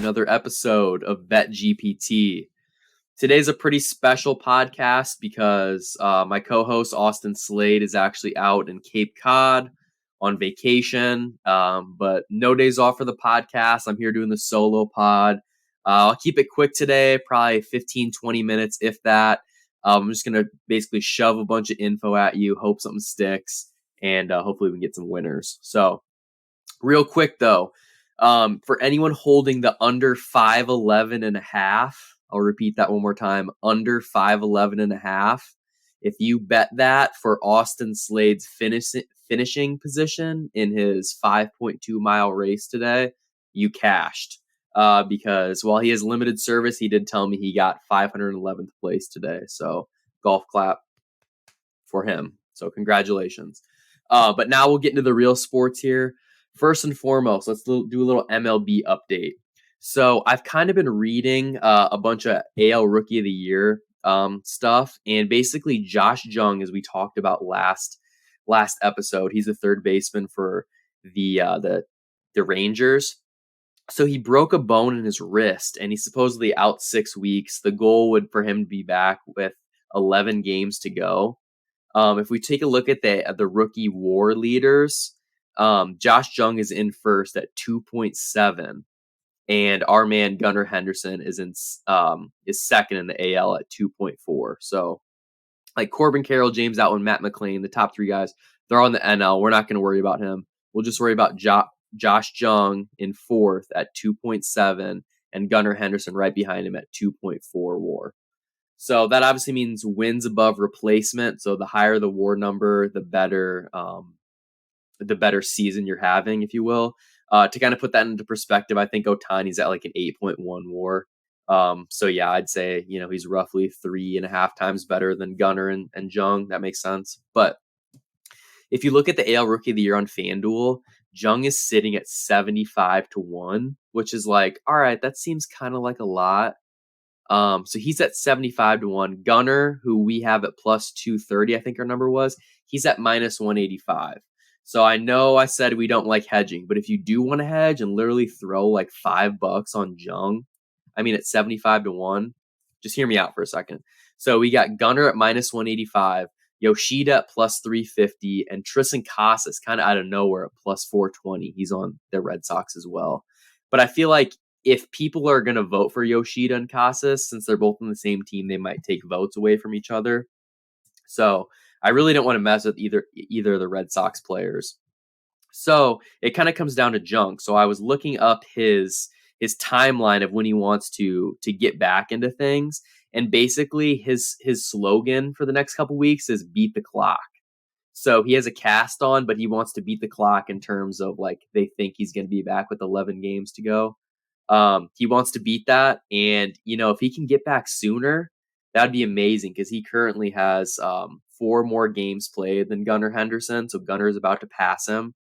another episode of Bet GPT. Today's a pretty special podcast because my co-host Austin Slade is actually out in Cape Cod on vacation, but no days off for the podcast. I'm here doing the solo pod. I'll keep it quick today, probably 15, 20 minutes, if that. I'm just going to basically shove a bunch of info at you, hope something sticks, and hopefully we can get some winners. So real quick, though, for anyone holding the under 5'11 and a half, I'll repeat that one more time, under 5'11 and a half. If you bet that for Austin Slade's finishing position in his 5.2 mile race today, you cashed. Because while he has limited service, he did tell me he got 511th place today. So golf clap for him. So congratulations. But now we'll get into the real sports here. First and foremost, let's do a little MLB update. So I've kind of been reading a bunch of AL Rookie of the Year stuff, and basically Josh Jung, as we talked about last episode, he's the third baseman for the Rangers. So he broke a bone in his wrist, and he's supposedly out 6 weeks. The goal would for him to be back with 11 games to go. If we take a look at the rookie WAR leaders, Josh Jung is in first at 2.7, and our man Gunnar Henderson is second in the AL at 2.4. So, like Corbin Carroll, James Outman, Matt McClain, the top three guys, they're on the NL. We're not going to worry about him. We'll just worry about Josh Jung in fourth at 2.7, and Gunnar Henderson right behind him at 2.4 WAR. So that obviously means wins above replacement. So the higher the WAR number, the better season you're having, if you will. To kind of put that into perspective, I think Ohtani's at like an 8.1 WAR. So yeah, I'd say, he's roughly 3.5 times better than Gunnar and Jung. That makes sense. But if you look at the AL Rookie of the Year on FanDuel, Jung is sitting at 75-1, which is like, all right, that seems kind of like a lot. So he's at 75-1. Gunnar, who we have at plus 230, I think our number was, he's at minus 185. So I know I said we don't like hedging, but if you do want to hedge and literally throw like $5 on Jung, at 75-1, just hear me out for a second. So we got Gunnar at minus 185, Yoshida at plus 350, and Tristan Casas kind of out of nowhere at plus 420. He's on the Red Sox as well. But I feel like if people are going to vote for Yoshida and Casas, since they're both on the same team, they might take votes away from each other. So I really don't want to mess with either of the Red Sox players. So it kind of comes down to Jung. So I was looking up his timeline of when he wants to get back into things. And basically his slogan for the next couple weeks is beat the clock. So he has a cast on, but he wants to beat the clock in terms of like they think he's going to be back with 11 games to go. He wants to beat that. And, if he can get back sooner, that'd be amazing because he currently has 4 more games played than Gunnar Henderson. So Gunnar is about to pass him.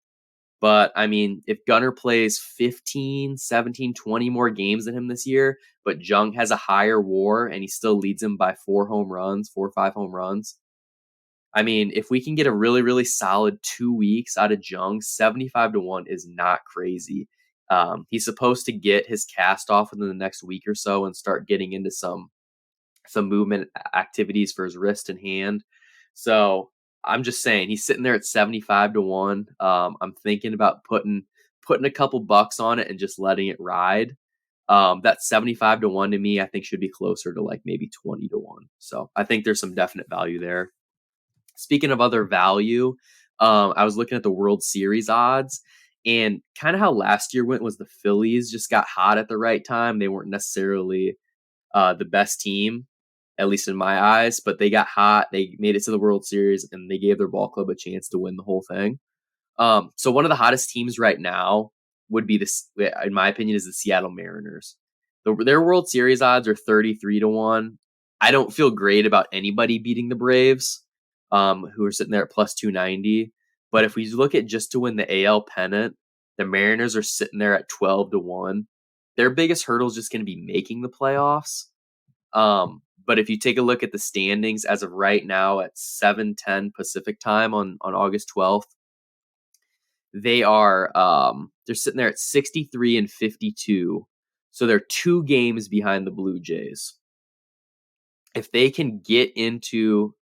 But, if Gunnar plays 15, 17, 20 more games than him this year, but Jung has a higher WAR and he still leads him by 4 or 5 home runs. If we can get a really, really solid 2 weeks out of Jung, 75-1 is not crazy. He's supposed to get his cast off within the next week or so and start getting into some movement activities for his wrist and hand. So I'm just saying he's sitting there at 75-1. I'm thinking about putting a couple bucks on it and just letting it ride. That 75-1 to me, I think should be closer to like maybe 20-1. So I think there's some definite value there. Speaking of other value, I was looking at the World Series odds, and kind of how last year went was the Phillies just got hot at the right time. They weren't necessarily the best team, at least in my eyes, but they got hot. They made it to the World Series, and they gave their ball club a chance to win the whole thing. So one of the hottest teams right now would be this, in my opinion, is the Seattle Mariners. Their World Series odds are 33-1. I don't feel great about anybody beating the Braves, who are sitting there at plus 290. But if we look at just to win the AL pennant, the Mariners are sitting there at 12-1. Their biggest hurdle is just going to be making the playoffs. But if you take a look at the standings as of right now at 7:10 Pacific time on August 12th, they are they're sitting there at 63-52. So they're 2 games behind the Blue Jays. If they can get into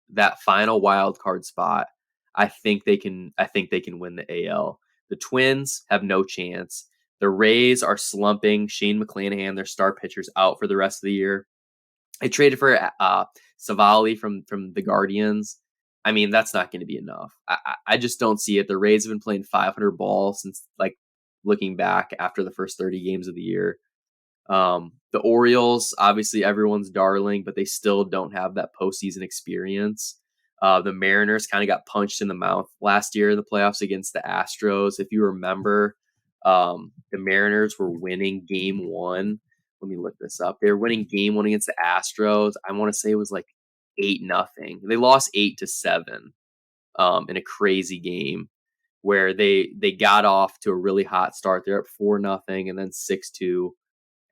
that final wild card spot, I think they can win the AL. The Twins have no chance. The Rays are slumping. Shane McClanahan, their star pitcher's out for the rest of the year. I traded for Savali from the Guardians. I mean, that's not going to be enough. I just don't see it. The Rays have been playing 500 ball since, like, looking back after the first 30 games of the year. The Orioles, obviously everyone's darling, but they still don't have that postseason experience. The Mariners kind of got punched in the mouth last year in the playoffs against the Astros. If you remember, the Mariners were winning game 1. Let me look this up. They were winning game 1 against the Astros. I want to say it was like 8-0. They lost 8-7 in a crazy game where they got off to a really hot start. They're up 4-0 and then 6-2,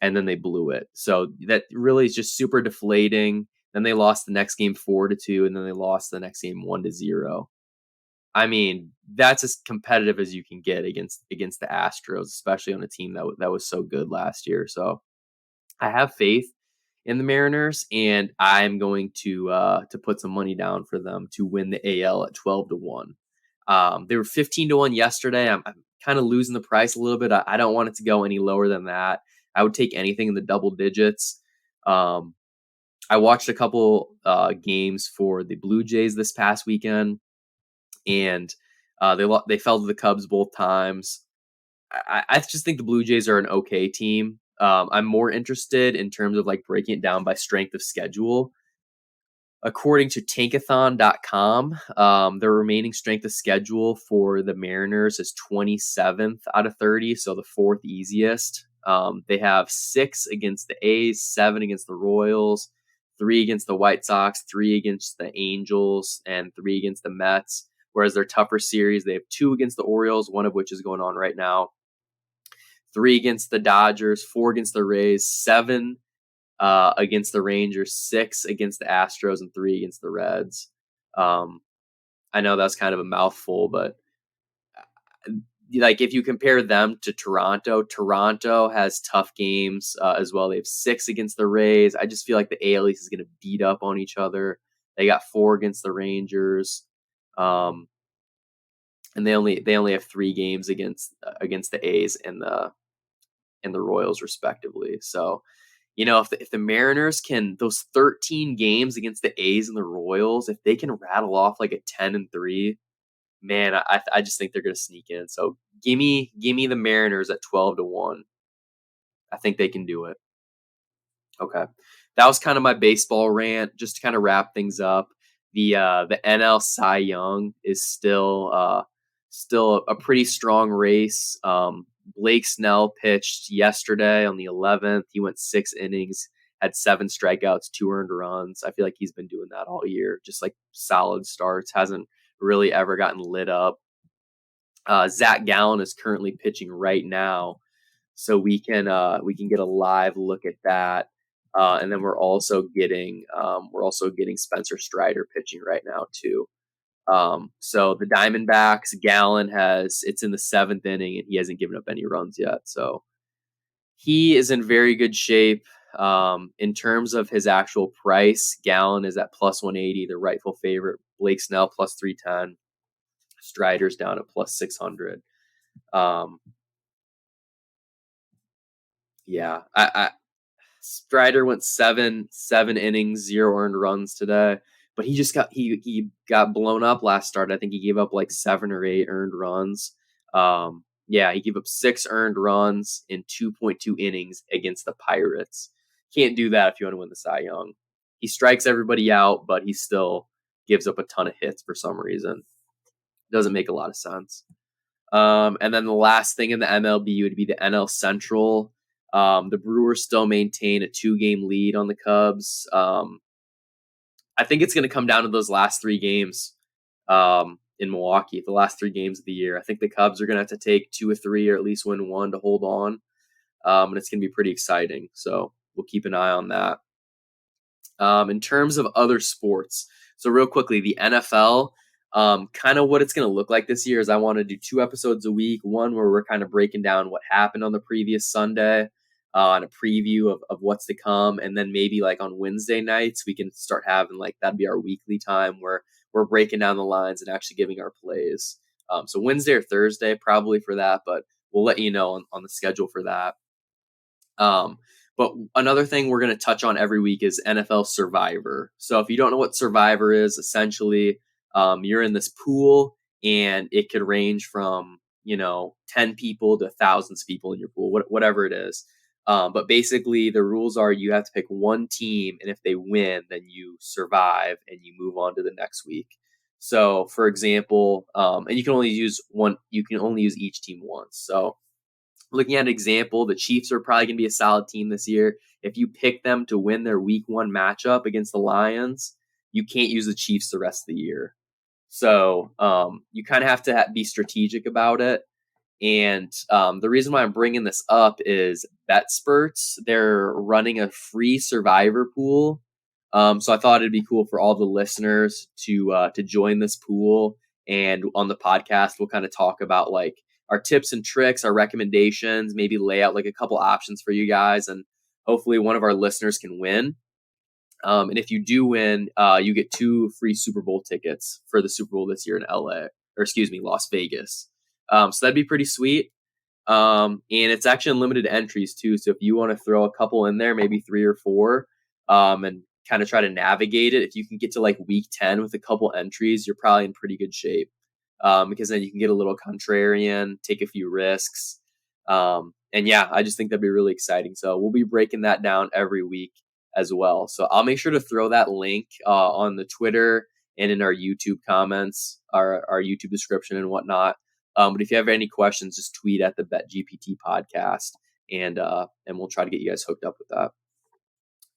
and then they blew it. So that really is just super deflating. Then they lost the next game 4-2, and then they lost the next game 1-0. I mean, that's as competitive as you can get against the Astros, especially on a team that was so good last year. So I have faith in the Mariners, and I'm going to put some money down for them to win the AL at 12-1. They were 15-1 yesterday. I'm kind of losing the price a little bit. I don't want it to go any lower than that. I would take anything in the double digits. I watched a couple games for the Blue Jays this past weekend, and they fell to the Cubs both times. I just think the Blue Jays are an okay team. I'm more interested in terms of like breaking it down by strength of schedule. According to tankathon.com, their remaining strength of schedule for the Mariners is 27th out of 30, so the 4th easiest. They have 6 against the A's, 7 against the Royals, 3 against the White Sox, 3 against the Angels, and 3 against the Mets. Whereas their tougher series, they have 2 against the Orioles, one of which is going on right now, 3 against the Dodgers, 4 against the Rays, 7 against the Rangers, 6 against the Astros, and 3 against the Reds. I know that's kind of a mouthful, but like if you compare them to Toronto has tough games as well. They have 6 against the Rays. I just feel like the AL East is going to beat up on each other. They got 4 against the Rangers, and they only have 3 games against the A's and the Royals respectively. So, if the Mariners can, those 13 games against the A's and the Royals, if they can rattle off like a 10-3, man, I just think they're going to sneak in. So give me the Mariners at 12-1. I think they can do it. Okay, that was kind of my baseball rant. Just to kind of wrap things up, the NL Cy Young is still a pretty strong race. Blake Snell pitched yesterday on the 11th. He went 6 innings, had 7 strikeouts, 2 earned runs. I feel like he's been doing that all year, just like solid starts. Hasn't really ever gotten lit up. Zach Gallen is currently pitching right now, so we can get a live look at that. And then we're also getting Spencer Strider pitching right now too. So the Diamondbacks, Gallen it's in the 7th inning and he hasn't given up any runs yet. So he is in very good shape. In terms of his actual price, Gallen is at plus 180, the rightful favorite. Blake Snell plus 310. Strider's down at plus 600. Yeah, Strider went seven innings, 0 earned runs today, but he got blown up last start. I think he gave up like 7 or 8 earned runs. Yeah, he gave up 6 earned runs in 2.2 innings against the Pirates. Can't do that if you want to win the Cy Young. He strikes everybody out, but he still gives up a ton of hits for some reason. Doesn't make a lot of sense. And then the last thing in the MLB would be the NL Central. The Brewers still maintain a 2-game lead on the Cubs. I think it's going to come down to those last 3 games in Milwaukee, the last 3 games of the year. I think the Cubs are going to have to take 2 or 3 or at least win 1 to hold on. And it's going to be pretty exciting. So we'll keep an eye on that. In terms of other sports, so real quickly, the NFL, kind of what it's going to look like this year is I want to do 2 episodes a week. One where we're kind of breaking down what happened on the previous Sunday. and a preview of what's to come. And then maybe like on Wednesday nights, we can start having like, that'd be our weekly time where we're breaking down the lines and actually giving our plays. So Wednesday or Thursday, probably for that, but we'll let you know on the schedule for that. But another thing we're going to touch on every week is NFL Survivor. So if you don't know what Survivor is, essentially, you're in this pool and it could range from, 10 people to thousands of people in your pool, whatever it is. But basically the rules are you have to pick one team, and if they win, then you survive and you move on to the next week. So for example, and you can only use each team once. So looking at an example, the Chiefs are probably going to be a solid team this year. If you pick them to win their week 1 matchup against the Lions, you can't use the Chiefs the rest of the year. So you kind of have to be strategic about it. And the reason why I'm bringing this up is BetSperts. They're running a free survivor pool. So I thought it'd be cool for all the listeners to join this pool. And on the podcast, we'll kind of talk about like our tips and tricks, our recommendations, maybe lay out like a couple options for you guys. And hopefully one of our listeners can win. And if you do win, you get 2 free Super Bowl tickets for the Super Bowl this year in Las Vegas. So that'd be pretty sweet. And it's actually unlimited entries too. So if you want to throw a couple in there, maybe 3 or 4, and kind of try to navigate it, if you can get to like week 10 with a couple entries, you're probably in pretty good shape. Because then you can get a little contrarian, take a few risks. And yeah, I just think that'd be really exciting. So we'll be breaking that down every week as well. So I'll make sure to throw that link on the Twitter and in our YouTube comments, our YouTube description and whatnot. But if you have any questions, just tweet at the BetGPT podcast, and we'll try to get you guys hooked up with that.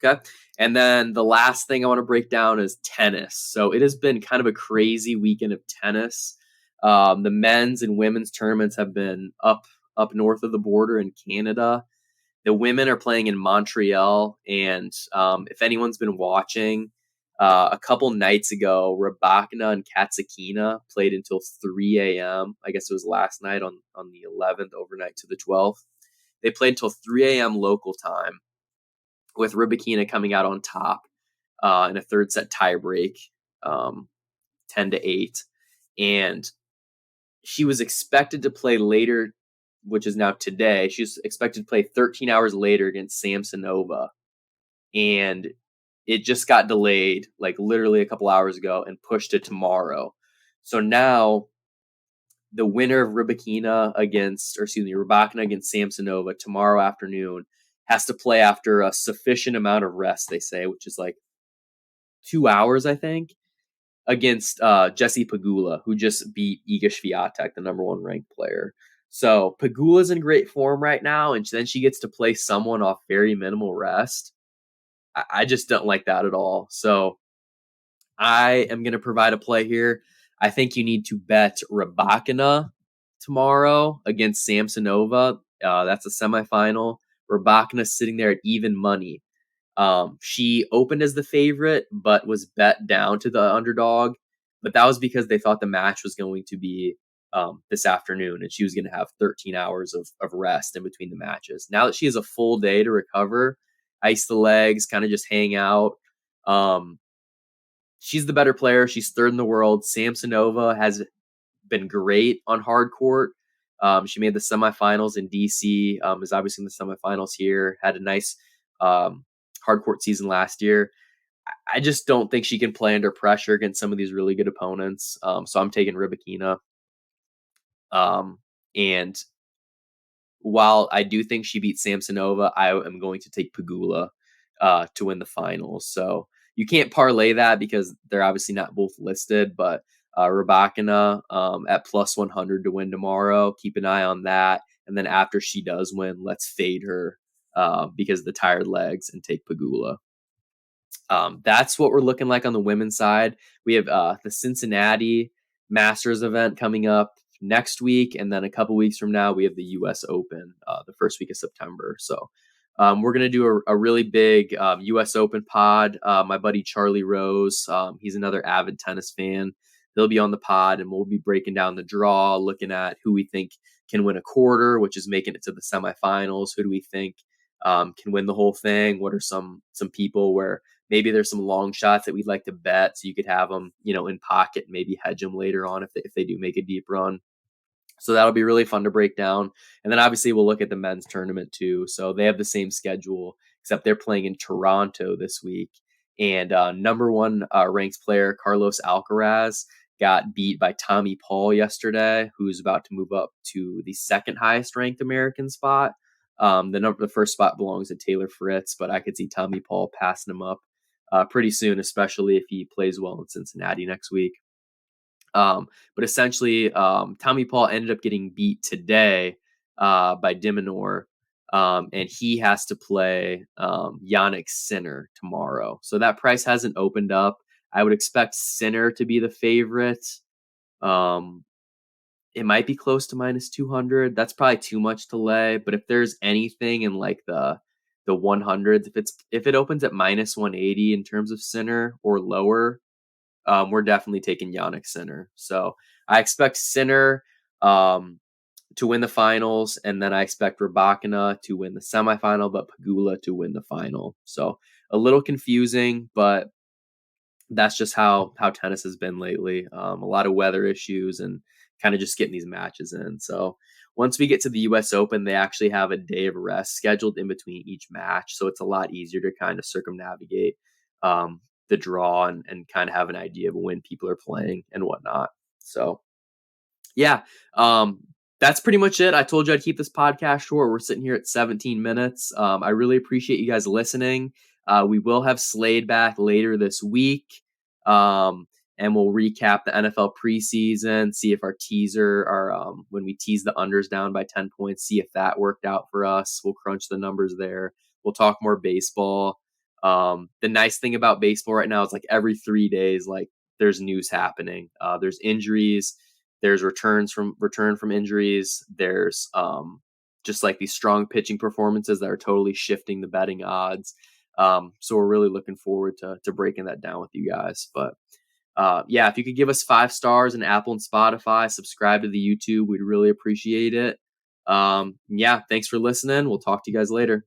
Okay. And then the last thing I want to break down is tennis. So it has been kind of a crazy weekend of tennis. The men's and women's tournaments have been up north of the border in Canada. The women are playing in Montreal. And if anyone's been watching, a couple nights ago, Rybakina and Katsakina played until 3 a.m. I guess it was last night on the 11th, overnight to the 12th. They played until 3 a.m. local time, with Rybakina coming out on top in a third set tiebreak, 10-8. And she was expected to play later, which is now today. She was expected to play 13 hours later against Samsonova. And it just got delayed, like literally a couple hours ago, and pushed to tomorrow. So now the winner of Rybakina against Samsonova tomorrow afternoon has to play after a sufficient amount of rest, they say, which is like 2 hours, I think, against Jessie Pegula, who just beat Iga Swiatek, the number 1 ranked player. So Pegula's in great form right now, and then she gets to play someone off very minimal rest. I just don't like that at all. So I am going to provide a play here. I think you need to bet Rybakina tomorrow against Samsonova. That's a semifinal. Rybakina sitting there at even money. She opened as the favorite, but was bet down to the underdog. But that was because they thought the match was going to be this afternoon, and she was going to have 13 hours of rest in between the matches. Now that she has a full day to recover, ice the legs, kind of just hang out. She's the better player. She's 3rd in the world. Samsonova has been great on hard court. She made the semifinals in DC, is obviously in the semifinals here, had a nice hard court season last year. I just don't think she can play under pressure against some of these really good opponents. So I'm taking Rybakina. And while I do think she beat Samsonova, I am going to take Pegula to win the finals. So you can't parlay that because they're obviously not both listed, but Rybakina at plus 100 to win tomorrow. Keep an eye on that. And then after she does win, let's fade her because of the tired legs and take Pegula. That's what we're looking like on the women's side. We have the Cincinnati Masters event coming up next week, and then a couple weeks from now we have the US Open the first week of September. So we're going to do a really big US Open pod. My buddy Charlie Rose, he's another avid tennis fan. He'll be on the pod, and we'll be breaking down the draw, looking at who we think can win a quarter, which is making it to the semifinals. Who do we think can win the whole thing. What are some people where maybe there's some long shots that we'd like to bet, so you could have them, in pocket and maybe hedge them later on if they do make a deep run. So that'll be really fun to break down. And then obviously we'll look at the men's tournament too. So they have the same schedule, except they're playing in Toronto this week. And number one ranked player Carlos Alcaraz got beat by Tommy Paul yesterday, who's about to move up to the second highest ranked American spot. The first spot belongs to Taylor Fritz, but I could see Tommy Paul passing him up pretty soon, especially if he plays well in Cincinnati next week. But essentially, Tommy Paul ended up getting beat today by Diminor, and he has to play Yannick Sinner tomorrow. So that price hasn't opened up. I would expect Sinner to be the favorite. It might be close to minus 200. That's probably too much to lay. But if there's anything in like the 100s, if it opens at minus 180 in terms of Sinner or lower, we're definitely taking Yannick Sinner. So I expect Sinner to win the finals, and then I expect Rybakina to win the semifinal, but Pegula to win the final. So a little confusing, but that's just how tennis has been lately. A lot of weather issues and kind of just getting these matches in. So once we get to the US Open, they actually have a day of rest scheduled in between each match. So it's a lot easier to kind of circumnavigate the draw and kind of have an idea of when people are playing and whatnot. So yeah, that's pretty much it. I told you I'd keep this podcast short. We're sitting here at 17 minutes. I really appreciate you guys listening. We will have Slade back later this week. And we'll recap the NFL preseason, see if our when we tease the unders down by 10 points, see if that worked out for us. We'll crunch the numbers there. We'll talk more baseball. The nice thing about baseball right now is like every 3 days, like there's news happening. There's injuries. There's return from injuries. There's just like these strong pitching performances that are totally shifting the betting odds. So we're really looking forward to breaking that down with you guys. But yeah, if you could give us 5 stars in Apple and Spotify, subscribe to the YouTube, we'd really appreciate it. Yeah, thanks for listening. We'll talk to you guys later.